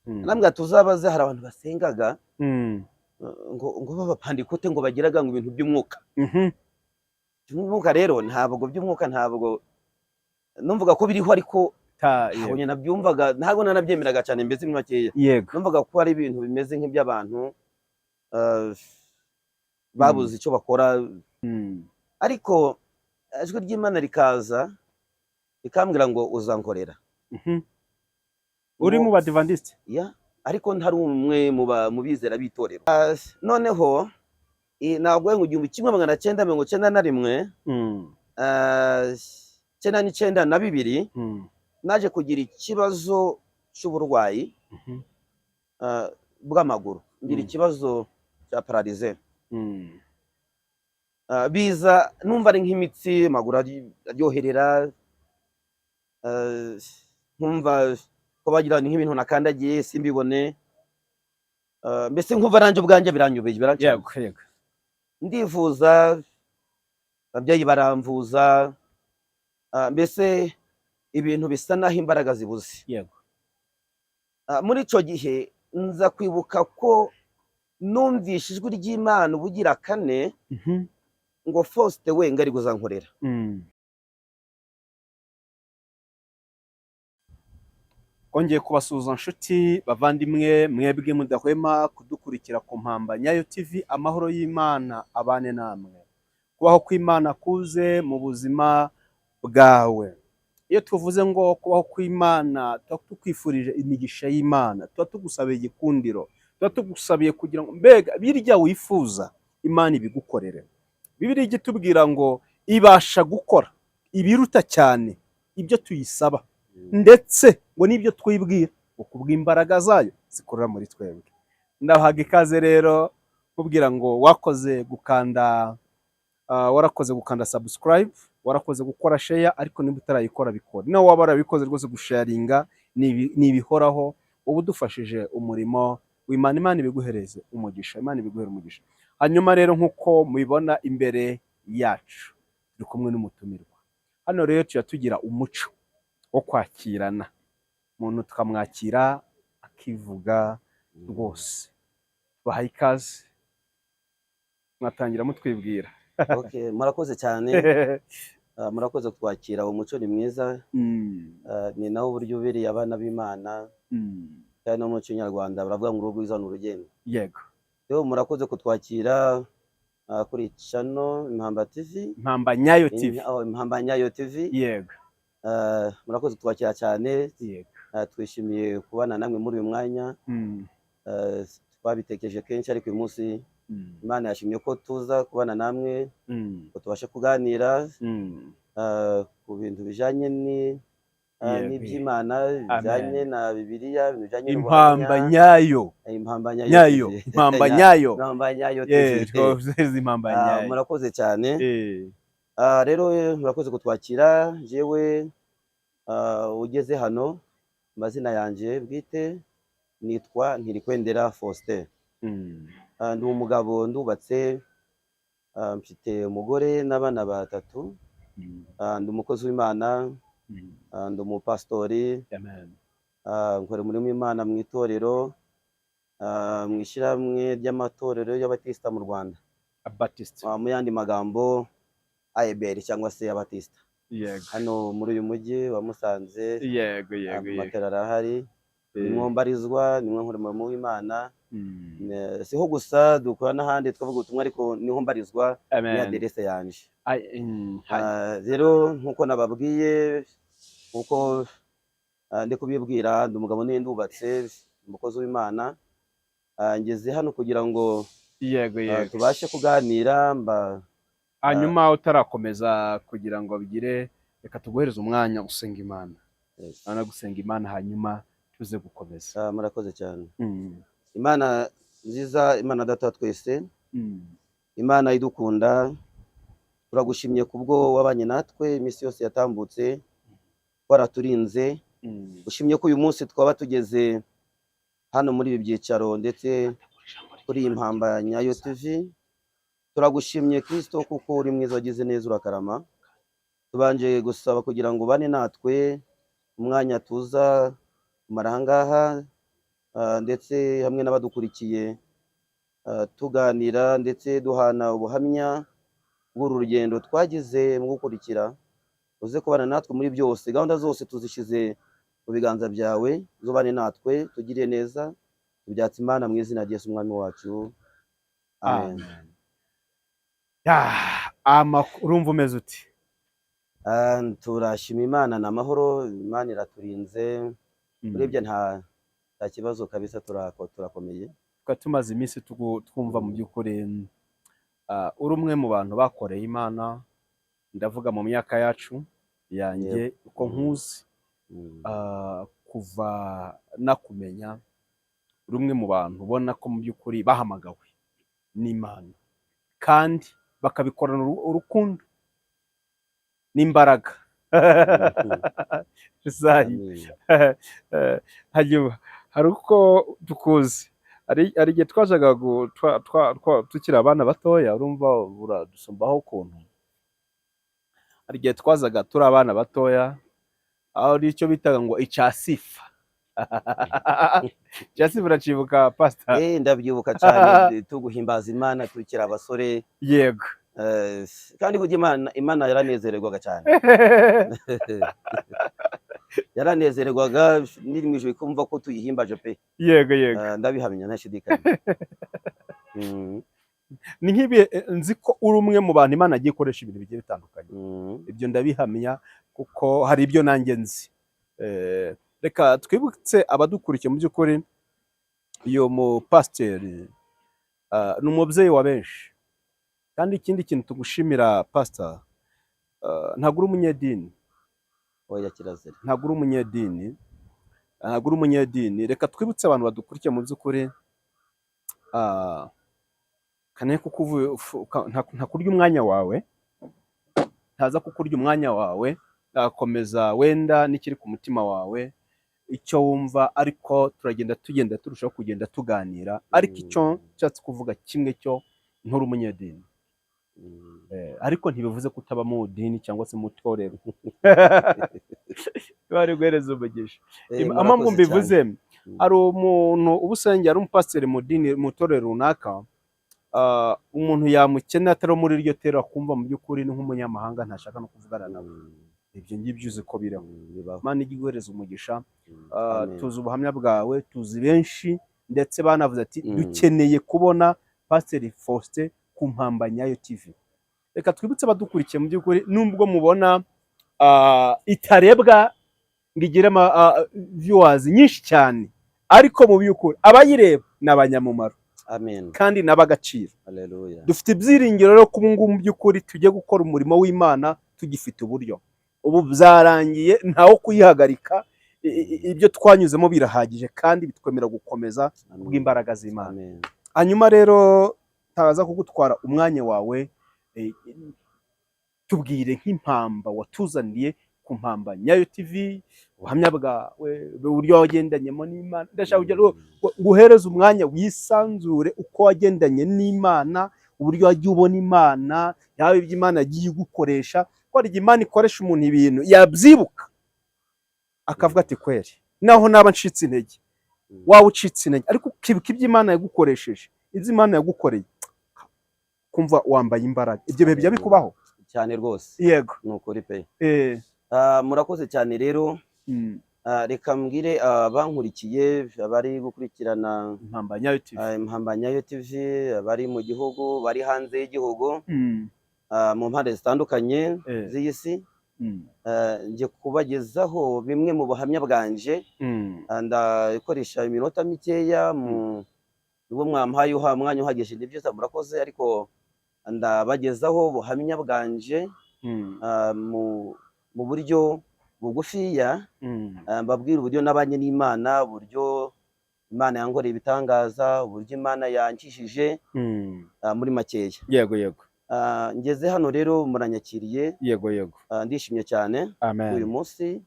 namwe tuzabaze hari abantu basengaga ngo b'abapandikote ngo bagiraga ngo ibintu by'umwuka. By'umwuka rero ntabwo by'umwuka ntabwo numvaga ko biriho, ariko ntabwo nabyumvaga, ntabwo nanabyemeraga cyane, mbese muri makeya numvaga ko ari ibintu bimeze nk'iby'abantu babuze icyo bakora. Ariko ijwi ry'Imana rikaza rikambwira ngo uzankorera. Uri mu Badivantiste? Ariko ntari umwe mu bizera b'itorero. Noneho ntabwo ngo 1991 1992 naje kugira ikibazo cy'uburwayi bw'amaguru, ngira ikibazo cya paralize. Biza numva ari nk'imitsi amaguru aryoherera, nkumva ko bagira nk'ibintu nakandagiye simbibone, mbese nkumva aranje ubwanjye biranyubeye birancye. Ndivuza, ababyeyi baramvuza, mbese ibintu bisa naho imbaraga zibuze. Muri ico gihe nza kwibuka ko numvishe ijwi ry'Imana ubugira kane ngo Faustin we ngari guzankorera. Ongeye kubasuhuza nshuti bavandimwe mwebwe mudahwema kudukurikira ku Mpamba Nyayo TV. Amahoro y'Imana abane namwe, kubaho kw'Imana kuze mu buzima bwawe. Iyo tuvuze ngo kubaho kw'Imana tukwifurije imigisha y'Imana, tugusabiye igikundiro, tugusabiye kugira ngo mbega birya wifuza Imana ibigukorere. Bibiliya igitubwira ngo ibasha gukora ibiruta cyane ibyo tuyisaba, ndetse ngo nibyo twibwira kubw'imbaraga zayo zikorera muri twebwe. Ndahaga ikaze rero kubwira ngo warakoze gukanda subscribe, warakoze gukora share, ariko niba utarayikora bikora. Nawe waba warabikoze rwose gusharinga nibihoraho, ubu dufashije umurimo w'Imana. Imana ibiguhereze umugisha, Imana ibiguhere umugisha. Hanyuma rero nkuko mubibona imbere yacu turi kumwe n'umutumirwa. Hano rero tugira umuco wo kwakirana, umuntu tukamwakira akivuga rwose. Bahaye ikaze, mwatangira mutwibwira. Murakoze cyane. Murakoze kwakira, umuco ni mwiza, ni nawo uburyo ubereye abana b'Imana, kandi no mu muco nyarwanda baravuga ngo urugwiza n'urugendo. Rero murakoze kutwakira kuri channel Mpamba TV, Mpamba Nyayo TV. Mpamba Nyayo TV. Murakoze twakira cyane. Twishimiye kubana namwe muri uyu mwanya. Twabitekereje kenshi, ariko uyu munsi Imana yashimye ko tuza kubana namwe, ko tubashe kuganira ku bintu bijanye n'iby'Imana, bijanye na Bibiliya, bijanye Impamba Nyayo. Impamba Nyayo. Impamba Nyayo. Impamba Nyayo TV. Murakoze cyane. Rero murakoze kutwakira. Jewe ugeze hano, amazina yanjye bwite nitwa Ntirikwendera Faustin. Ndi umugabo, ndubatse, mfite umugore n'abana batatu. Ndi umukozi w'Imana, ndi umupastori, nkora umurimo w'Imana mu itorero, mu ishyirahamwe ry'amatorero y'Abatisita mu Rwanda, mu yandi magambo AEBR cyangwa se Abatisita. Hano muri uyu mujyi wa Musanze, amatorero arahari, nimwo mbarizwa, nimwo nkora umurimo w'Imana. Siho gusa dukora n'ahandi twavuga ubutumwa, ariko niho mbarizwa, ni aderese yanje. Rero nkuko nababwiye, nkuko ndi kubibwira, ndi umugabo ndubatse, umukozi w'Imana. Ngeze hano kugira ngo tubashe kuganira. Hanyuma utarakomeza kugira ngo bigire, reka tuguhereze umwanya usenga Imana. Gusenga Imana, hanyuma tuze gukomeza. Murakoze cyane. Imana nziza, Imana data twese, Imana idukunda, turagushimye kubwo wabanye natwe iminsi yose yatambutse, waraturinze. Ushimye ko uyu munsi twaba tugeze hano muri ibi byicaro, ndetse kuri iyi Mpamba Nyayo TV. Turagushimye Kristo kuko uri mwiza, wagize neza, urakarama. Tubanje gusaba kugira ngo bane natwe umwanya tuza kumara ahangaha, ndetse hamwe n'abadukurikiye tuganira ndetse duhana ubuhamya bw'uru rugendo twagize mu gukurikira, uze kubana natwe muri byose, gahunda zose tuzishyize mu biganza byawe, zubane natwe, tugire neza, tubyatse Imana mu izina rya Yesu umwami wacu, amen. Urumva umeze uti? Turashima Imana, ni amahoro, Imana iraturinze, urebye nta kibazo kabisa, turakomeye. Tukaba tumaze iminsi twumva mu by'ukuri uri umwe mu bantu bakoreye Imana, ndavuga mu myaka yacu yanjye uko nkuzi, kuva nakumenya, uri umwe mu bantu ubona ko mu by'ukuri bahamagawe n'Imana kandi bakabikorana urukundo n'imbaraga. Hari uko tukuzi, hari igihe twajaga tukiri abana batoya, urumva uradusumbaho ukuntu. Hari igihe twazaga turi abana batoya, aho ari icyo bitaga ngo icyasifa. Icyasifa uracibuka pastor? Ndabyibuka cyane, tuguhimbaza Imana tukiri abasore. Yego. Kandi burya Imana yaranezererwaga cyane. Yaranezererwaga niri mu ijuru kumva ko tuyihimbaje pe. Yego. Ndabihamya ntashidikanya. Ni nk'ibi nzi ko uri umwe mu bantu Imana agiye ikoresha ibintu bigiye bitandukanye. Ibyo ndabihamya kuko hari ibyo nanjye nzi. Reka twibutse abadukurikiye mu by'ukuri, iyo mu pasiteri ni umubyeyi wa benshi, kandi ikindi kintu tugushimira pastor, ntabwo uri umunyedini. Oya, kirazira. Ntabwo uri umunyedini. Reka twibutse abantu badukurikiye mu by'ukuri, kane ntakurya umwanya wawe, ntaza kukurya umwanya wawe, komeza wenda n'ikiri ku mutima wawe, icyo wumva, ariko tugenda turushaho kugenda tuganira, ariko icyo nshatse kuvuga kimwe cyo nturi umunyedini. Ariko ntibivuze ko utaba mu dini cyangwa se mu torero. Bari guhereza umugisha. Amambu mbivuze, hari umuntu ubusenge ari umupasiteri mu dini, mu torero runaka, umuntu yamukena atari muri iryo tero, akumva mu by'ukuri ni nk'umunyamahanga, ntashaka no kuvugana nawe. Ibyo ngibyo uzi ko biraho. Imana ijya iguhereza umugisha. Tuzi ubuhamya bwawe, tuzi benshi, ndetse banavuze ati dukeneye kubona Pasiteri Faustin ku Mpambanyayo TV. Reka twibutse abadukurikiye mu by'ukuri, nubwo mubona itarebwa ngo igire viewers nyinshi cyane, ariko mu by'ukuri abayireba ni abanyamumaro. Amen. Kandi n'abagaciro. Haleluya. Dufite ibyiringiro rero ko ubu ngubu mu by'ukuri tugiye gukora umurimo w'Imana tugifite uburyo. Ubu byarangiye, ntawo kuyihagarika. Ibyo twanyuzemo birahagije kandi bitwemera gukomeza bw'imbaraga z'Imana. Hanyuma rero ntaza kugutwara umwanya wawe, tubwire nk'impamba watuzaniye ku Mpambanyayo TV, ubuhamya bwawe, uburyo wagendanyemo n'Imana. Ndashaka kugira ngo nguhereze umwanya wisanzure uko wagendanye n'Imana, uburyo wagiye ubona Imana, yaba ibyo Imana yagiye gukoresha. Ko hari Imana ikoresha umuntu ibintu yabyibuka akavuga ati kweri, naho naba ncitse intege, wawe ucitse intege, ariko ukibuka ibyo Imana yagukoresheje, ibyo Imana yagukoreye, kumva wambaye imbaraga. Ibyo bihe bijya bikubaho cyane rwose? Yego, nukuri pe. Murakoze cyane rero. Reka mbwire abankurikiye, abari gukurikirana Mpambanyayo TV, abari mu gihugu, bari hanze y'igihugu, mu mpande zitandukanye z'iyi si, ngiye kubagezaho bimwe mu buhamya bwanje. Ndakoresha iminota mikeya, nubwo mwampaye umwanya uhagije, ni byiza, murakoze. Ariko ndabagezaho ubuhamya bwanje mu buryo bugufiya, mbabwira uburyo nabanye n'Imana, uburyo Imana yankoreye ibitangaza, uburyo Imana yankishije, muri makeya. Yego. Ngeze hano rero muranyakiriye. Yego. Ndishimye cyane uyu munsi.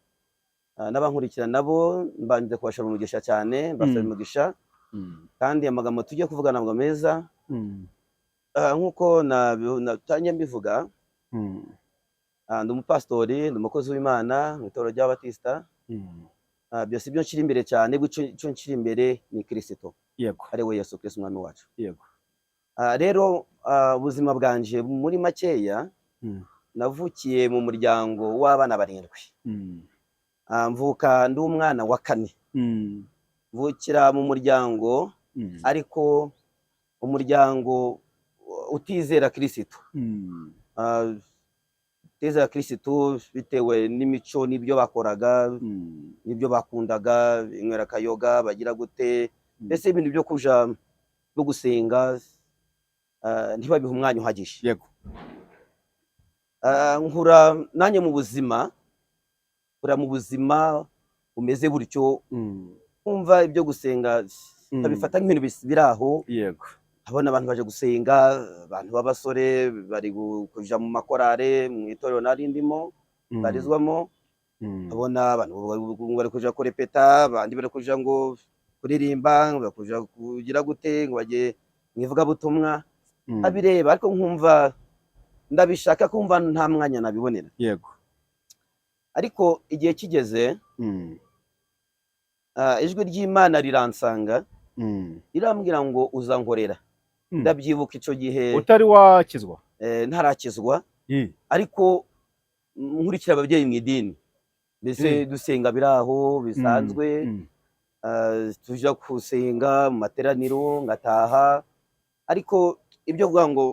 N'abankurikira nabo mbanze kubashora umugisha cyane, mbasaba umugisha. Kandi amagambo tujye kuvuga ntabwo meza, nk'uko natangiye mbivuga. Ndi umupasitori, ndi umukozi w'Imana mu itorero ry'Abatisita. byose ibyo nshira imbere cyane, icyo nshira imbere ni Kristo, yego ari we Yesu Kristo umwami wacu. yego Rero ubuzima bwanje muri makeya, navukiye mu muryango w'abana 7. Mvuka ndi umwana wa 4. Mvukira mu muryango ariko umuryango utizera Kristo. Utizera Kristo bitewe n'imico n'ibyo bakoraga, n'ibyo bakundaga, inywera kayoga, bagira gute, mbese ibintu byo kuja byo gusenga ntibabiha umwanya uhagije. yego Nkura nanye mu buzima, bumeze buryo, kumva ibyo gusenga nkabifata nk'ibintu biraho. yego Abona abantu baje gusenga, abantu b'abasore bari kuja mu makorare, mu itorero nari ndimo barizwamo. Abona abantu bari kuja kurepeta, abandi bari kuja ngo kuririmba, bakuja kugira gute, ngo baje mwivuga butumwa. Abireba ariko nkumva ndabishaka, kumva nta mwanya nabibonera. yego Ariko igihe kigeze, ijwi ry'Imana riransanga, rirambwira ngo uzankorera. Ndabyibuka icyo gihe utari wakizwa, ntarakizwa, ariko nkurikira ababyeyi mu idini, mbese dusenga biraho bisanzwe. Tuja gusenga mu materaniro ngataha, ariko ibyo kuvuga ngo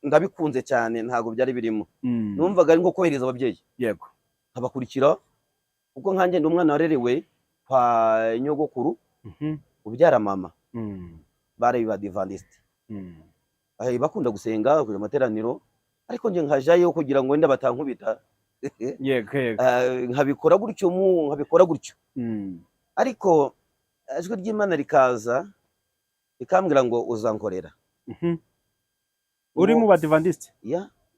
ndabikunze cyane ntabwo byari birimo. Numvaga ari nko kohereza ababyeyi, yego nkabakurikira, kuko nkanjye ndi umwana warerewe kwa nyogokuru ubyara mama, bari Badivantiste. Bakunda gusenga kuja materaniro, ariko nje nkajayo kugira ngo wenda batankubita. yego nkabikora gutyo. Ariko ijwi ry'Imana rikaza rikambwira ngo uzankorera. uri mu Badivantiste?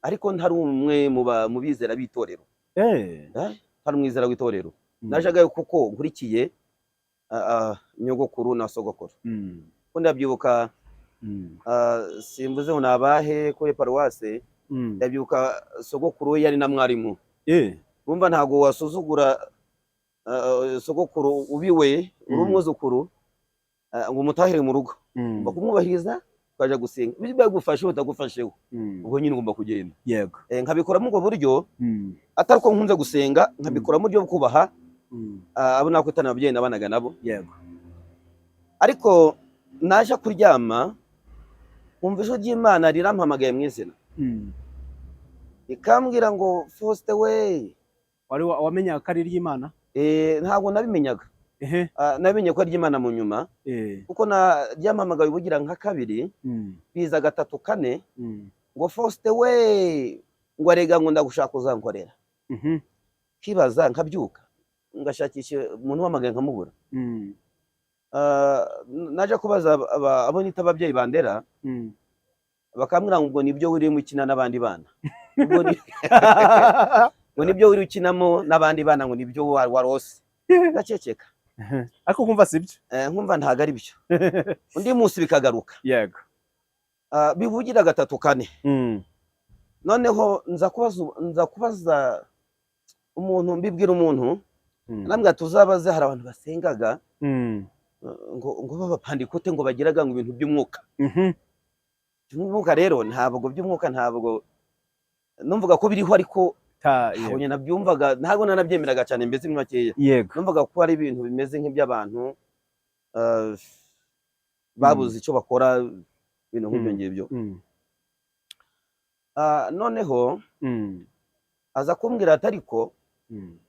Ariko ntari umwe mu bizera b'itorero, ntari umwizera w'itorero. Najagayo kuko nkurikiye nyogokuru na sogokuru. Ko ndabyibuka, simvuze ngo nabahe kuri paruwase, ndabyibuka sogokuru yari na mwarimu. Urumva ntago wasuzugura sogokuru ubiwe uri umwuzukuru ngo umutahire mu rugo, bakumwubahiriza, ukaja gusenga. Bigufashe utagufasheho, ubwo nyine ugomba kugenda. yego Nkabikora mu ubwo buryo, atari ko nkunze gusenga, nkabikora mu buryo bwo kubaha abo nakwitana ababyeyi nabanaga nabo. yego Ariko naje kuryama, umva ijwi ry'Imana rirampamagaye mu izina, rikambwira ngo Faustin we. wari wamenyaga ko ari iry'Imana? Ntabwo nabimenyaga. Namenye ko ari iry'Imana mu nyuma, kuko ryampamagaye ubugira nka 2, biza 3, 4, ngo Faustin we, ngo arega ngo ndagushaka uzankorera. Kibaza nkabyuka ngashakisha umuntu wamagaye nkamubura. Naje kubaza abo nita ababyeyi bandera, bakambwira ngo nibyo uri mukina n'abandi bana. Ngo nibyo uri ukinamo n'abandi bana, ngo nibyo warose. Ndaceceka, ariko kumva sibyo, nkumva ntago ari byo. Undi munsi bikagaruka, yego bivugira 3, 4. Noneho nza kubaza umuntu, mbibwira umuntu, nambwira tuzabaze, hari abantu basengaga ngo b'abapandikote ngo bagiraga ngo ibintu by'umwuka. By'umwuka rero ntabwo by'umwuka, ntabwo numvaga ko biriho, ariko abonye nabyumvaga, ntabwo nanabyemeraga cyane, mbese ni makeya. Numvaga ko ari ibintu bimeze nk'iby'abantu babuze icyo bakora, ibintu nk'ibyo ngibyo. Noneho aza kumbwira ati ariko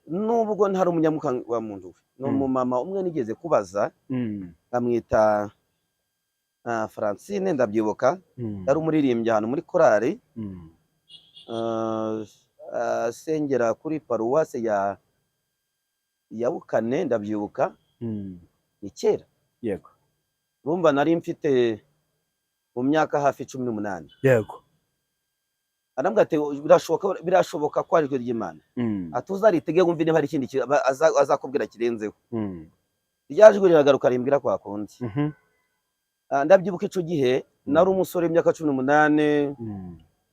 nubwo ntari umunyamuka wa muntu we, ni umumama umwe nigeze kubaza, bamwita Francine, ndabyibuka, yari umuririmbyi ahantu muri korari, asengera kuri paruwase ya Bukane, ndabyibuka, ni kera. yego Urumva nari mfite mu myaka hafi 18. yego Arambwira ati birashoboka ko ari ijwi ry'Imana, atuzaritege wumve niba hari ikindi azakubwira kirenzeho. Rya jwi riragaruka rimbwira kwa kundi. Ndabyibuka icyo gihe nari umusore w'imyaka 18,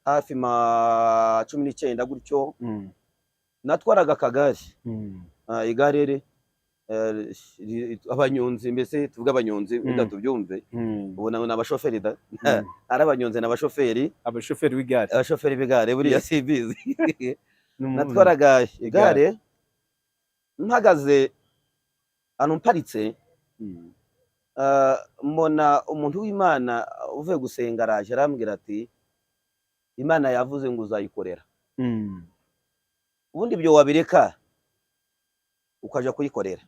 hafi 19 gutyo. Natwaraga akagare, igare abanyonzi, mbese tuvuga abanyonzi wenda tubyumve, ubona ni abashoferi da ari abanyonzi n'abashoferi, abashoferi b'igare buriya sibizi. Natwaraga igare mpagaze ahantu mparitse, mbona umuntu w'Imana uvuye gusenga araje arambwira ati Imana yavuze ngo uzayikorera. Ubundi ibyo wabireka ukaja kuyikorera.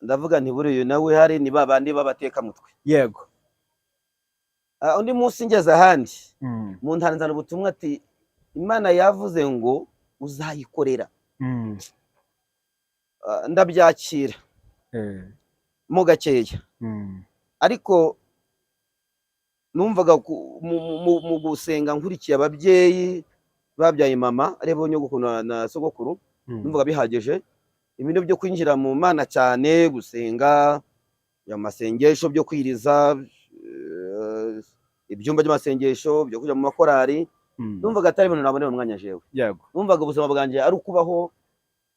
Ndavuga nti buriya nawe hari ni babandi babateka mutwe. Yego. Undi munsi ngeze ahandi mu ntanzana ubutumwa ati Imana yavuze ngo uzayikorera. Ndabyakira mo gakeya, ariko numvaga mu gusenga nkurikiye ababyeyi babyaye mama arebo nyogokuru na sogokuru, numvaga bihagije. Ibintu byo kwinjira mu Mana cyane, gusenga amasengesho, byo kwiriza, ibyumba by'amasengesho, byo kujya mu makorari, numvaga atari ibintu nabonera umwanya jewe. Yego. Numvaga ubuzima bwanjye ari ukubaho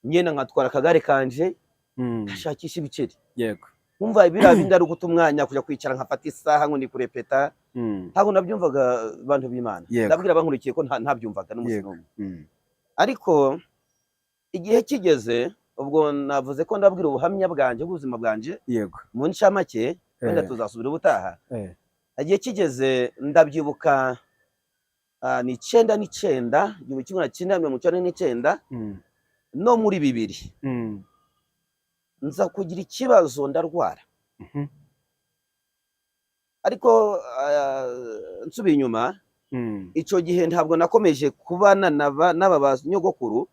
nyene nkatwara akagare kanje ngashakisha ibiceri. Yego. Numva ibira bindi ari uguta umwanya kuja kwicara nkafata isaha ngo ndi kurepeta. Ntabwo nabyumvaga abantu b'Imana. Ndabwira bankurikiye ko ntabyumvaga n'umusinzi. Ariko igihe kigeze ubwo navuze ko ndabwira ubuhamya bwanje, ubuzima bwanje. Yego. Mu ncamake wenda tuzasubira ubutaha. Igihe kigeze ndabyibuka ni 99 1999 no muri 2000 nza kugira ikibazo ndarwara. Ariko nsubiye inyuma, icyo gihe ntabwo nakomeje kubana n'aba nyogokuru,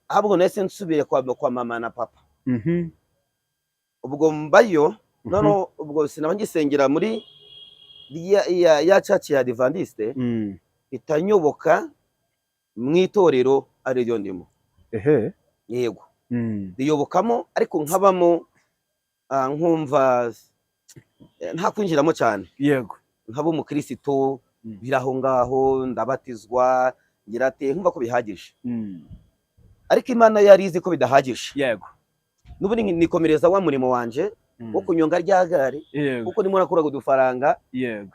ahubwo nahise nsubiye kwa mama na papa. Ubwo mbayo none ubwo sinaba ngisengera muri ya church ya Adventiste, itanyoboka mwitorero ari ryo ndimo. Yego. Ndiyobokamo ariko nkabamo nkumva nta kwinjiramo cyane. Yego. Nkaba umukristo biraho ngaho, ndabatizwa ngira ate nkumva ko bihagije. Ariko Imana yari izi ko bidahagije. Yego. Nubundi nikomereza wa murimo wanje wo kunyonga ryagare, kuko ndimo nakuraga udufaranga. Yego.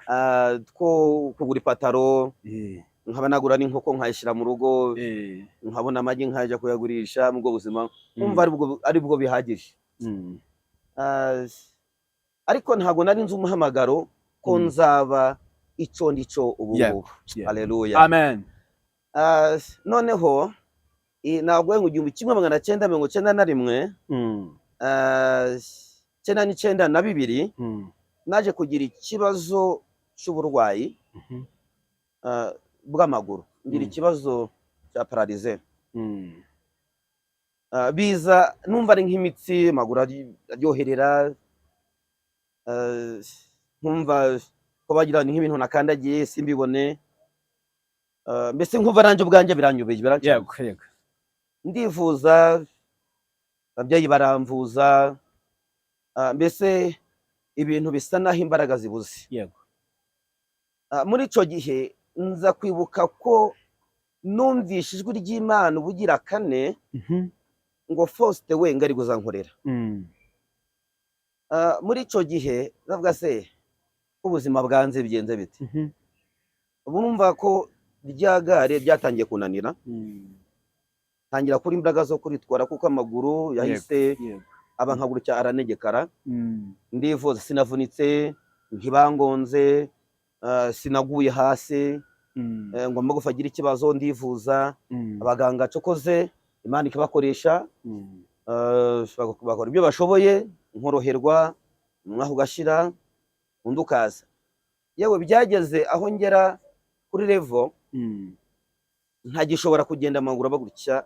Two kugura ipataro, nkaba nagura n'inkoko nkayishira mu rugo, nkabona amagi nkaja kuyagurisha. Mu buzima umva ari bwo bihagije. Ariko ntago nari nzi umuhamagaro ko nzaba ico ndico ubu. Haleluya. Amen. Noneho nabwo ngo 1991 1992 naje kugira ikibazo cy'uburwayi bw'amaguru, ngira ikibazo cya paralize. Biza numva ari nk'imitsi, amaguru aryoherera, nkumva ko bagira nk'ibintu nakandagiye simbibone, mbese nkumva ranje ubwanje biranyubeye. Yego. Ndivuza, ababyeyi baramvuza, mbese ibintu bisa naho imbaraga zibuze. Yego. Muri ico gihe nza kwibuka ko numvishe ijwi ry'Imana ubugira kane ngo Faustin we ngari guzankorera. Muri ico gihe navuga se ubuzima bwanze bigenze bite. Ubu numva ko ryagare ryatangiye kunanira, tangira kuri imbaraga zo kuritwara kuko amaguru yahise abankagurukya aranegekara. Ndivuza sinavunitse, ntibangonze, sinaguye hasi ngo amagufa agira ikibazo. Ndivuza, abaganga cokoze Imana ikibakoresha, bakora ibyo bashoboye, nkoroherwa, umwaho ugashira, undi ukaza. Yewe byageze aho ngera kuri level ntagishobora kugenda amaguru abagurukya.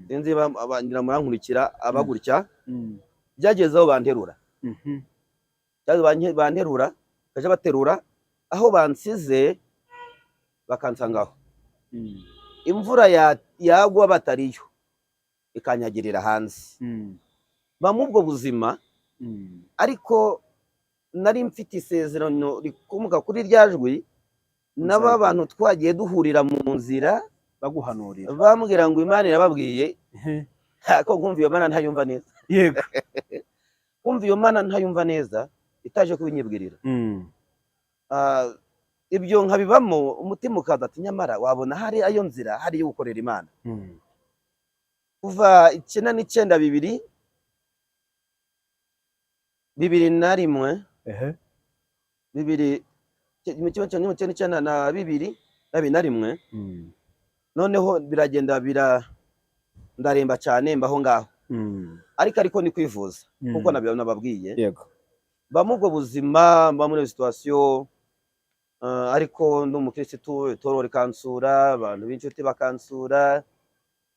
Sinzi abangira murankurikira abagurukya. Byageze aho banterura. Banterura, kaje baterura aho bansize bakansangaho. Imvura yagwa batariyo ikanyagirira hanze. Bamubwo buzima, ariko nari mfite isezerano rikomoka kuri ryajwi n'aba bantu twagiye duhurira mu nzira baguhanurira, bambwira ngo Imana irababwiye ko nkumva iyo mana ntayumva neza. yego Kumva iyo mana ntayumva neza itaje kubinyibwirira. Ibyo nkabibamo umutima ukaza ati nyamara wabona hari ayo nzira hari yo gukorera Imana. Kuva 1992 2001 noneho biragenda ndaremba cyane mbaho ngaho. Ariko ni kwivuza kuko nababwiye. Yego. Ba mu bwo buzima mba muri situation ariko ndumukristo itorero rikansura, abantu b'inshuti bakansura,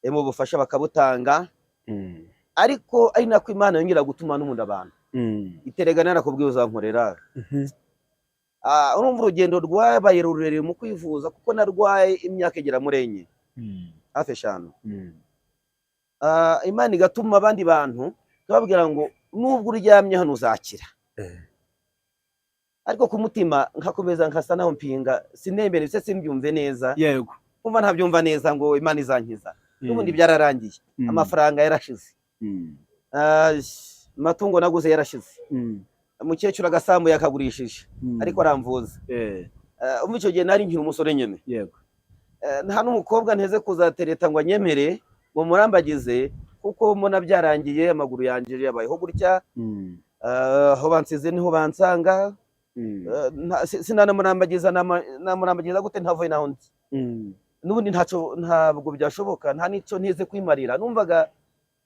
mu bufasha bakabutanga. Ariko ari nako Imana yongera gutuma n'umuntu abantu. Iterega narakubwiye uzankorera. Urumva urugendo rwabaye rurerure mu kwivuza kuko narwaye imyaka igera muri 4 hafi 5. Imana igatuma abandi bantu bababwira ngo nubwo uryamye hano uzakira. Ariko ku mutima nkakomeza nkasa naho mpinga sinembere se simbyumve neza. Yego. Kumva ntabyumva neza ngo Imana izankiza. N'ubundi byararangiye. Amafaranga yarashize. Matungo naguze yarashize. Umukecuru agasambu yakagurishije ariko aramvuza. Icyo gihe nari nkiri umusore nyene. Yego. Nta n'umukobwa nteze kuzatereta ngo anyemere ngo murambagize kuko mbona byarangiye amaguru yanje yabayeho gutya. Aho bansize niho bansanga. Sinanamurambagiza namurambagiza gute ntavuye naho ndi. N'ubundi ntabwo byashoboka, nta nico nteze kwimarira. Numvaga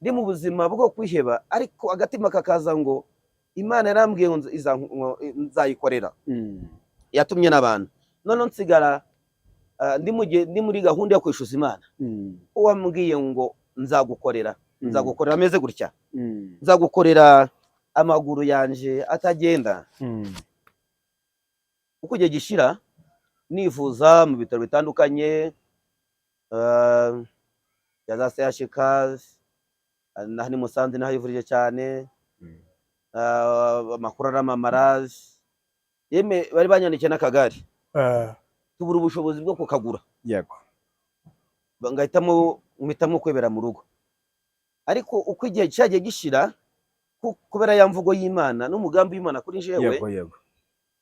ndi mu buzima bwo kwiheba ariko agatima kakaza ngo Imana yarambwiye ngo nzayikorera. Yatumye n'abantu none nsigara ndi muri gahunda yo kwishuza Imana. Wambwiye ngo nzagukorera ameze gutya. Nzagukorera amaguru yanje atagenda. Uko igihe gishira nivuza mu bitaro bitandukanye yazase yashika nahani Musanze nahivurije cyane. Amakuru aramamara yeme bari banyandikiye n'akagari. Tubura ubushobozi bwo kukagura. Yego. Ngahitamo kwebera mu rugo. Ariko uko igihe cyagiye gishira kubera ya mvugo y'Imana n'umugambi w'Imana kuri jewe. Yego.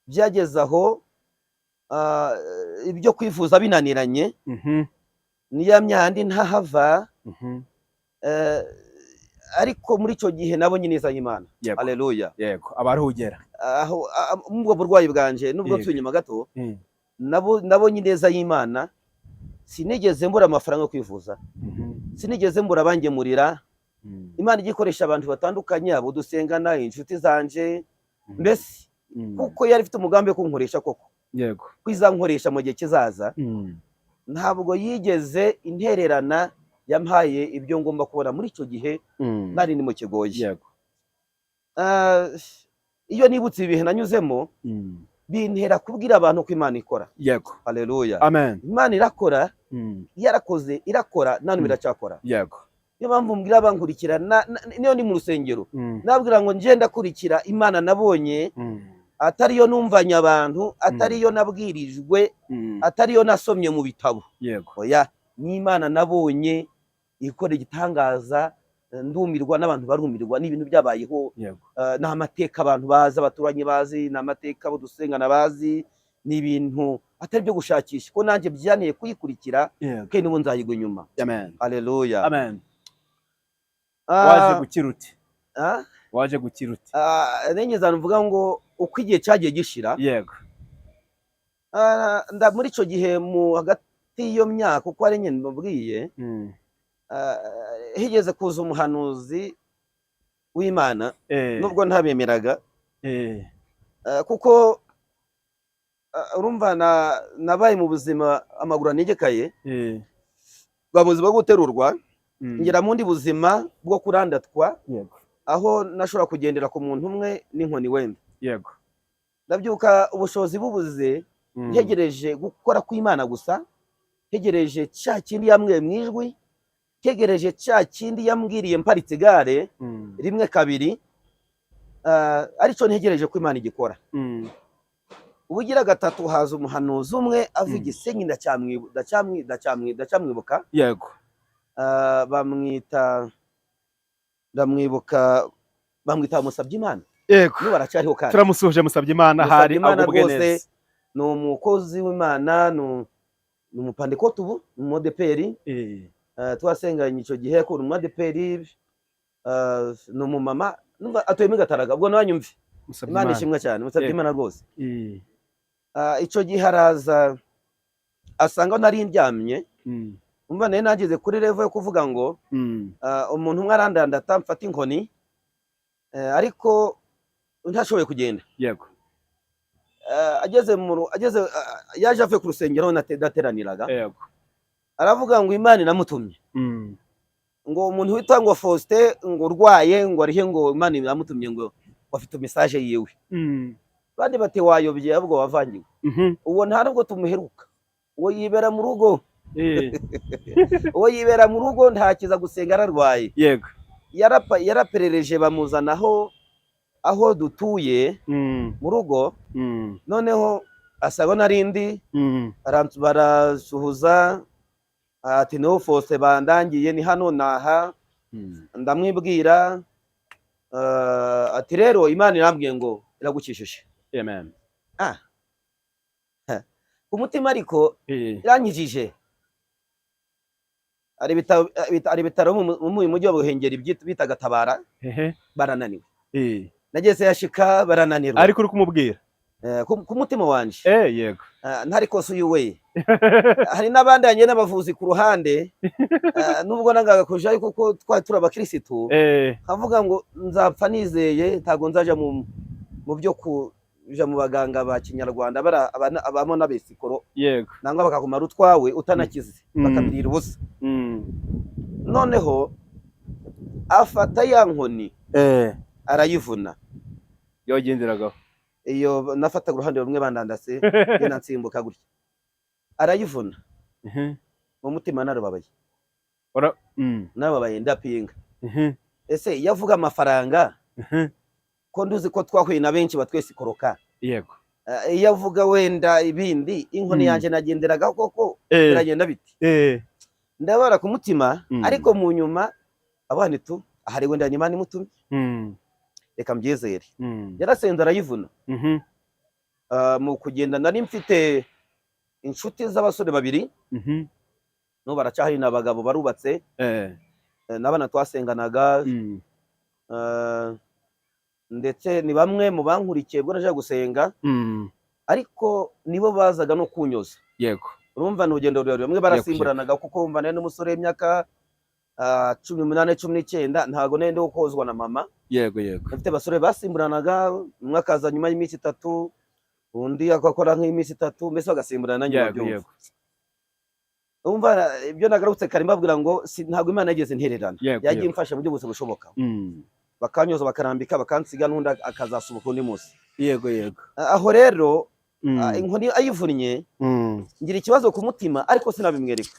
Byageze aho ibyo kwifuza binaniranye. Niya myandi ntahava. Ariko muri icyo gihe nabonye neza y'Imana. Haleluya. Yego. Abaruhugera aho mu burwayi bwanje nubwo twinyuma gato. Nabonye neza y'Imana. Sinigeze mbura amafaranga yo kwivuza. Sinigeze mbura abangemurira. Imana igikoresha abantu batandukanye abo dusengana inshuti zanje. Mbese kuko yari ifite umugambi wo kunkoresha koko. Yego. Kwizankoresha mu gihe kizaza. Ntabwo yigeze intererana yampaye ibyo ngomba kubona muri icyo gihe nari ni mu kigoye. Yego. Iyo nibutse ibihe nanyuzemo bintera kubwira abantu ko Imana ikora. Yego. Haleluya. Amen. Imana irakora. Yarakoze irakora nani biracyakora. Yego. Niyo mpamvu mbwira abankurikira niyo ni mu rusengero. Nabwira ngo nje ndakurikira Imana nabonye. Atariyo numvanya abantu, atariyo nabwirijwe, atariyo nasomye mu bitabo. Yego. Oya, ni Imana nabonye ikora igitangaza. Ndumirwa n'abantu barumirwa n'ibintu byabayeho. Na amateka abantu bazi, abaturanye bazi, na amateka abo dusengana bazi, n'ibintu atari byo gushakisha ko nanjye byaneye kuyikurikira ke n'ubu nzayigwa inyuma. Amen. Haleluya. Amen. Waje gukira uti? Waje gukira uti? Nengeza mvuga ngo uko igihe cyagiye gishira. Yego. Muri icyo gihe mu hagati y'iyo myaka uko ari nyine mbabwiye. Higeze kuza umuhanuzi w'Imana nubwo ntabemeraga. Kuko urumva nabaye mu buzima amaguru anegekaye. Bamuzi bwo guterurwa. Ngera mu ndi buzima bwo kurandatwa. Yego. Aho nashobora kugendera ku muntu umwe n'inkoni wenda. Yego. Ndabyuka ubushobozi bubuze. Ntegereje gukora kw'Imana gusa. Ntegereje cya kindi yambwiye mu ijwi. Ntegereje cya kindi yambwiriye mparitse igare rimwe kabiri. Aricyo ntegereje ko Imana igikora. Ubugira gatatu haza umuhanuzi umwe avuga Gisenyi ndacamwibuka. Yego. Bamwita ndamwibuka bamwita Musabyimana. Yego. Niba aracyariho kandi. Turamusuhuje Musabyimana, hari agubwe neza. Ni umukozi w'Imana, ni umupandikote ubu, ni umudeperi. Twasenganye icyo gihe ko ni umudeperi, ni umumama, atuye muri Gataraga. Ubwo nanyumve. Imana ishimwe cyane, Musabyimana rwose. Icyo gihe haraza asanga nari ndyamye. Umva nari nageze kuri level yo kuvuga ngo umuntu umwe arandandata mfata inkoni, ariko ntashoboye kugenda. Yego. Yaje avuye ku rusengero nateraniraga. Yego. Aravuga ngo Imana inamutumye. Ngo umuntu witwa ngo Faustin ngo urwaye ngo arihe ngo Imana inamutumye ngo afite message yiwe. Bandi bati wayobye ahubwo wavangiwe. Uwo nta nubwo tumuheruka. Uwo yibera mu rugo. Uwo yibera mu rugo ntakiza gusenga ararwaye. Yego. Yaraperereje bamuzanaho aho dutuye mu rugo. Noneho asaba narindi barasuhuza ati no Faustin bandangiye ni hano naha. Ndamwibwira ati rero Imana irambwiye ngo iragukishije. Amen. Ku mutima ariko iranyijije. Ari bitaro mu mujyi wa Buhengeri bitaga Tabara. Barananiwe. Nageze yashika barananirwa. Ariko uri kumubwira ku mutima wanje. Yego. Ntari kose uyuwe. Hari n'abandanye n'abavuzi ku ruhande. Nubwo nangaga kujayo kuko twatura abakirisitu. Kavuga ngo nzapfa nizeye ntago nzaja mu byo kuja mu baganga ba Kinyarwanda abamo n'abesikoro. Yego. Nangwa bakakumara utwawe utanakize bakabirira ubusa. Noneho afata ya nkoni arayivuna. Yogenderagaho. Iyo nafataga uruhande rumwe bandandase yena nsimbuka gutya. Arayivuna. Mu mutima narababaye. Nababaye ndapinga. Ese yavuga amafaranga. Ko nduzi ko twahuye na benshi batwese koroka. Yego. Yavuga wenda ibindi inkoni yanje nagenderaga koko biragenda biti. Ndabara ku mutima ariko mu nyuma abana tu ahari wenda Imana imutumye. Reka mbyizere. Yarasenze arayivuna. Mu kugenda nari mfite inshuti z'abasore babiri. No baracyahari n'abagabo barubatse. Nabana twasenganaga. Ndetse ni bamwe mu bankurikiye bwo naje gusenga. Ariko nibo bazaga no kunyoza. Yego. Urumva n'ugendo rurerure bamwe barasimburanaga kuko umva nene n'umusore w'imyaka 18 19 ntago nende ukozwa na mama. Yego yego. Afite basore basimburanaga umwe akaza nyuma y'iminsi 3 undi akakora nk'iminsi 3 mbese bagasimburana nanjye Yego yego. Umva ibyo nagarutse kare mbabwira ngo ntago Imana yageze ntererana. Yagiye imfasha mu byo bose bushoboka. Bakanyoza bakarambika bakansiga n'undi akazasubuka undi munsi. Yego yego. Aho rero inkoni ayivunnye ngira ikibazo ku mutima ariko sinabimwereka.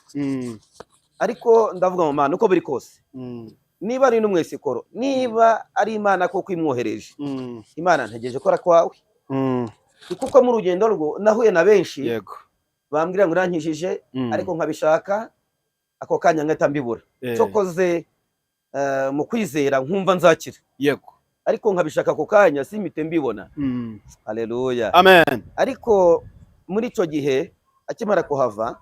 Ariko ndavuga mu Mana uko biri kose. Niba ari n'umwesikoro, niba ari Imana koko imwohereje. Imana ntegereje kora kwawe. Kuko mu rugendo rwo nahuye na benshi. Yego. Bambwira ngo nankishije ariko nkabishaka ako kanya ngahita mbibura. Cyokoze mu kwizera nkumva nzakira. Yego. Ariko nkabishaka ako kanya simite mbibona. Haleluya. Amen. Ariko muri ico gihe akimara kuhava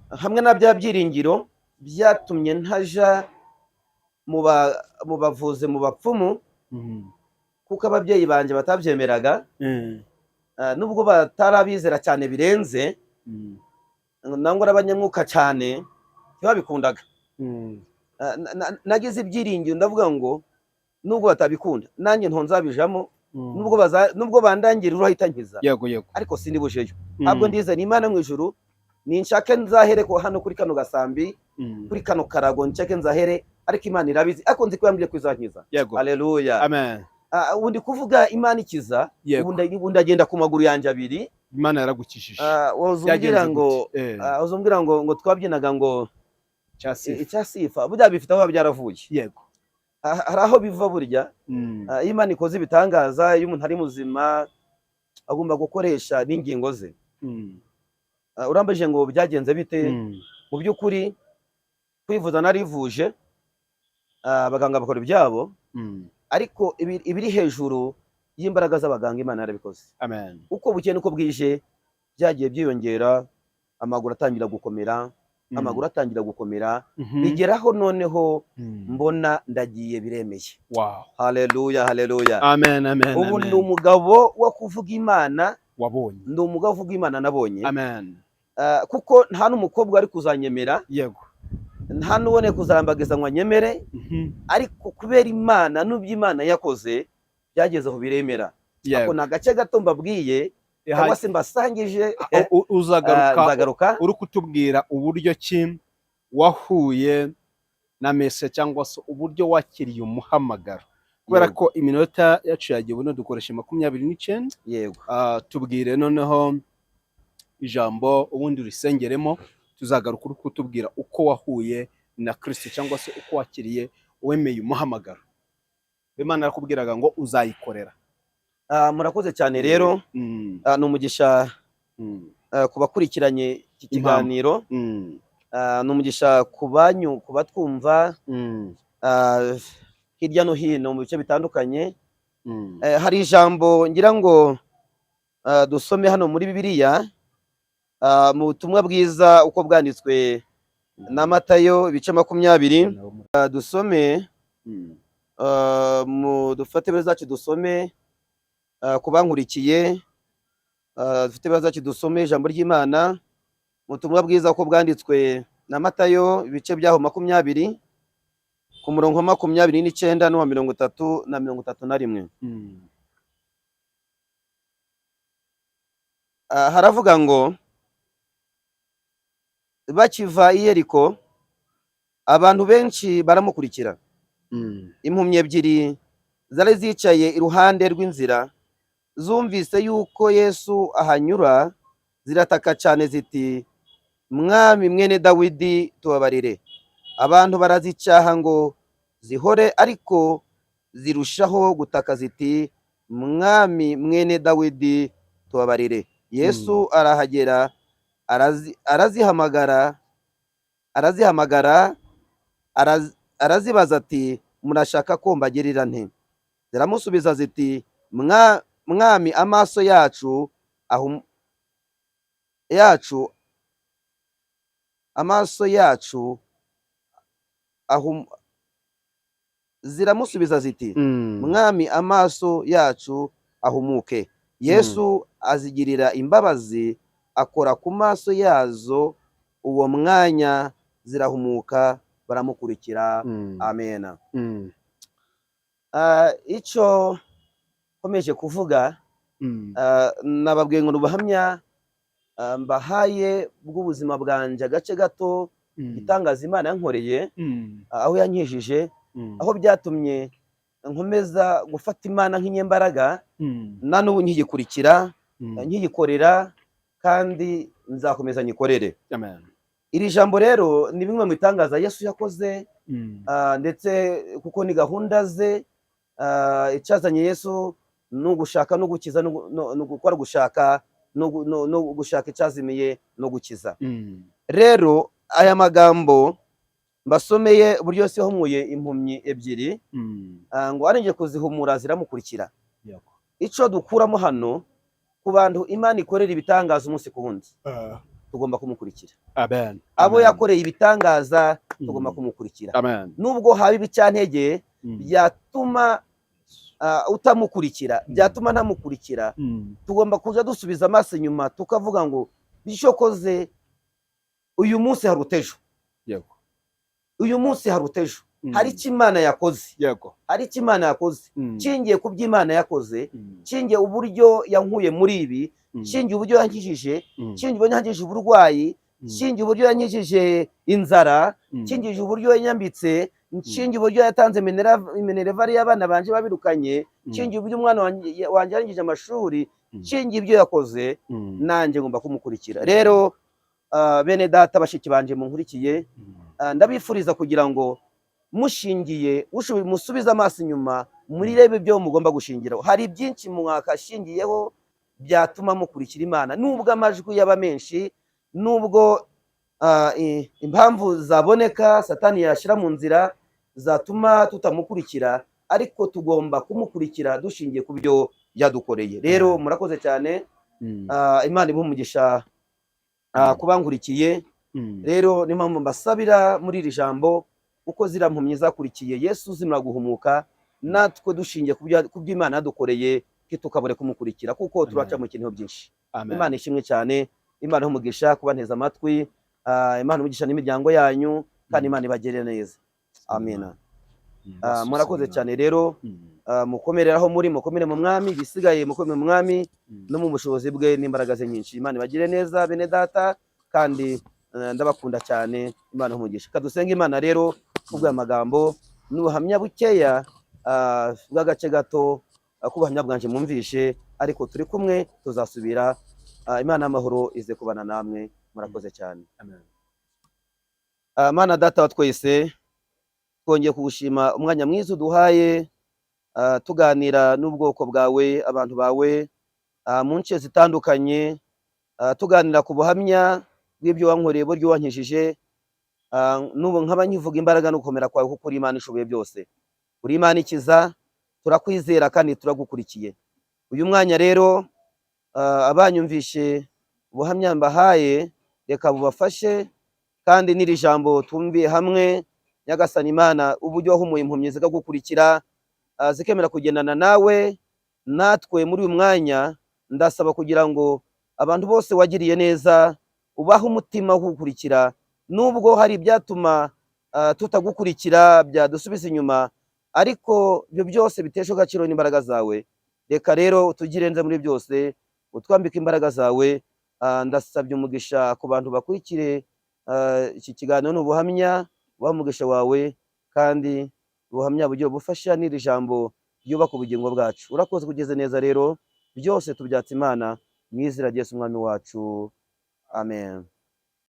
hamwe na bya byiringiro byatumye ntaja mu bavuze mu bapfumu. Kuko ababyeyi banje batabyemeraga. Nubwo batarabizera cyane birenze. Nangwa abanyamwuka cyane ntibabikundaga. Nagize ibyiringiro ndavuga ngo nubwo batabikunda nanjye ntonzabijamo nubwo bandangira urahita nkiza. Yego yego. Ariko sindi bujeyo. Ntabwo ndizera Imana mu ijuru ninshake nzahere ko hano kuri kano gasambi kuri kano karago nshake nzahere ariko Imana irabizi ariko nzi ko yambwiye kwizankiza. Haleluya. Amen. Ubundi kuvuga Imana ikiza ubundi agenda ku maguru yanje abiri. Imana yaragukishije. Uzumbwira ngo twabyinaga ngo icyasifa burya bifite aho byaravuye. Yego. Hari aho biva burya. Imana ikoze ibitangaza iyo umuntu ari muzima agomba gukoresha n'ingingo ze. Urambije ngo byagenze bite? Mu byukuri kwivuza narivuje abaganga bakora ibyabo, ariko ibiri hejuru y'imbaraga z'abaganga Imana yarabikoze. Amen. Uko bukeye nuko bwije byagiye byiyongera, amaguru atangira gukomera, amaguru atangira gukomera, bigeraho noneho mbona ndagiye biremeye. Wow. Haleluya, haleluya. Amen, amen. Ubu ndi umugabo wo kuvuga Imana wabonye. Ndi umugabo uvuga Imana nabonye. Amen. Kuko nta n'umukobwa ari kuzanyemera, yego, nta n'ubone kuzambagiza ngo anyemere, ariko kubera Imana n'ubyo Imana yakoze byageze aho biremera. Ako ni agace gato mbabwiye, cyangwa se mbasangije. Uzagaruka uri kutubwira uburyo ki wahuye na mese cyangwa se uburyo wakiriye umuhamagaro, kubera ko iminota yacu yagiye buno dukoresha 29. Yego. Tubwire noneho ijambo ubundi urisengeremo, tuzagaruka uri kutubwira uko wahuye na Kristo cyangwa se uko wakiriye wemeye umuhamagaro Imana yakubwiraga ngo uzayikorera. Murakoze cyane rero. Ni umugisha ku bakurikiranye iki kiganiro, ni umugisha ku banyu, ku batwumva hirya no hino mu bice bitandukanye. Hari ijambo ngira ngo dusome hano muri Bibiliya, mu butumwa bwiza uko bwanditswe na Matayo ibice 20. Dusome, dufate beza zacu dusome, kubankurikiye dufite beza zacu dusome ijambo ry'Imana mu butumwa bwiza uko bwanditswe na Matayo ibice byaho 20 ku murongo 29 n'uwa 30 na 31. Haravuga ngo bakiva i Yeriko abantu benshi baramukurikira. Impumyi ebyiri zari zicaye iruhande rw'inzira, zumvise yuko Yesu ahanyura, zirataka cyane ziti, Mwami mwene Dawidi tubabarire. Abantu barazicyaha ngo zihore, ariko zirushaho gutaka ziti, Mwami mwene Dawidi tubabarire. Yesu arahagera, arazibaza ati, murashaka ko mbagirira nte? Ziramusubiza ziti, Mwami amaso yacu ziramusubiza ziti, Mwami amaso yacu ahumuke. Yesu azigirira imbabazi, akora ku maso yazo, uwo mwanya zirahumuka, baramukurikira. Amen. Icyo komeje kuvuga, nababwiye ngo ubuhamya mbahaye bw'ubuzima bwanje, agace gato itangaza Imana yankoreye, aho yankijije, aho byatumye nkomeza gufata Imana nk'inyembaraga, na n'ubu nkiyikurikira, nkiyikorera, kandi nzakomeza nyikorere. Amen. Iri jambo rero ni bimwe mu bitangaza Yesu yakoze, ndetse kuko ni gahunda ze. Icyazanye Yesu no gushaka no gukiza, no gukora gushaka no gushaka icyazimiye no gukiza. Rero aya magambo mbasomeye uburyo Yesu yahumuye impumyi ebyiri, ngo arenge kuzihumura ziramukurikira. Icyo dukuramo hano, ku bantu Imana ikorera ibitangaza umunsi ku wundi, tugomba kumukurikira. Amen. Abo yakoreye ibitangaza tugomba kumukurikira. Amen. Nubwo haba ibicyantege byatuma utamukurikira, byatuma ntamukurikira, tugomba kuja dusubiza amaso inyuma, tukavuga ngo bishokoze uyu munsi harutejo. Yego. Uyu munsi harutejo. Hari icyo Imana yakoze. Yego. Hari icyo Imana yakoze. Cingiye ku by'Imana yakoze, cingiye uburyo yankuye muri ibi, cingiye uburyo yankijije, cingiye uburyo yankijije uburwayi, cingiye uburyo yankijije inzara, cingiye uburyo yanyambitse, cingiye uburyo yatanze minervari y'abana banje babirukanye, cingiye uburyo umwana wanjye yarangije amashuri, cingiye ibyo yakoze, nanjye ngomba kumukurikira. Rero bene data bashiki banje munkurikiye, ndabifuriza kugira ngo mushingiye musubiza amaso inyuma, muri rebe byo mugomba gushingiraho. Hari byinshi mwakashingiyeho byatuma mukurikira Imana, nubwo amajwi yaba menshi, nubwo impamvu zaboneka Satani yashyira mu nzira, zatuma tutamukurikira, ariko tugomba kumukurikira dushingiye ku byo yadukoreye. Rero murakoze cyane. Imana imuhe umugisha kubankurikiye. Rero niyo mpamvu mbasabira muri iri jambo, uko ziriya mpumyi zakurikiye Yesu zimara guhumuka, natwe dushingiye ku byo Imana yadukoreye tukabure kumukurikira, kuko turaca mu kintu byinshi. Imana ishimwe cyane. Imana umugisha kubanteza amatwi. Imana umugisha n'imiryango yanyu, kandi Imana ibagirire neza. Amina. Murakoze cyane. Rero mukomerera aho muri, mukomere mu mwami, bisigaye mukomere mu mwami no mu bushobozi bwe n'imbaraga ze nyinshi. Imana ibagire neza bene data, kandi ndabakunda cyane. Imana umugisha. Kadusenga Imana rero kubwa amagambo n'ubuhamya bukeya bw'agace gato kubuhamya bwanje mwumvishe, ariko turi kumwe tuzasubira. Imana amahoro ize kubana namwe. Murakoze cyane. Amen. Mana data wa twese, twongeye kugushima umwanya mwiza uduhaye tuganira n'ubwoko bwawe, abantu bawe mu nce zitandukanye, tuganira ku buhamya bw'ibyo wankoreye, buryo wankijije. N'ubu nkaba nkivuga imbaraga no gukomera kwawe, kuko uri Imana ishoboye byose, uri Imana ikiza. Turakwizera kandi turagukurikiye. Uyu mwanya rero abanyumvishe ubuhamya mbahaye, reka bubafashe, kandi n'iri jambo tumviye hamwe, Nyagasani Imana, uburyo wahumuye impumyi zikagukurikira, zikemera kugendana nawe. Natwe muri uyu mwanya ndasaba kugira ngo abantu bose wagiriye neza ubahe umutima wo kugukurikira, nubwo hari ibyatuma tutagukurikira byadusubiza inyuma, ariko ibyo byose bitesha agaciro n'imbaraga zawe. Reka rero tugirenze muri byose, utwambike imbaraga zawe. Ndasabye umugisha ku bantu bakurikire iki kiganiro n'ubuhamya, ubahe umugisha wawe, kandi ubuhamya bugira bufasha n'iri jambo ryubaka ubugingo bwacu. Urakoze kugeze neza. Rero byose tubyatse Imana mu izina rya Yesu umwami wacu. Amen.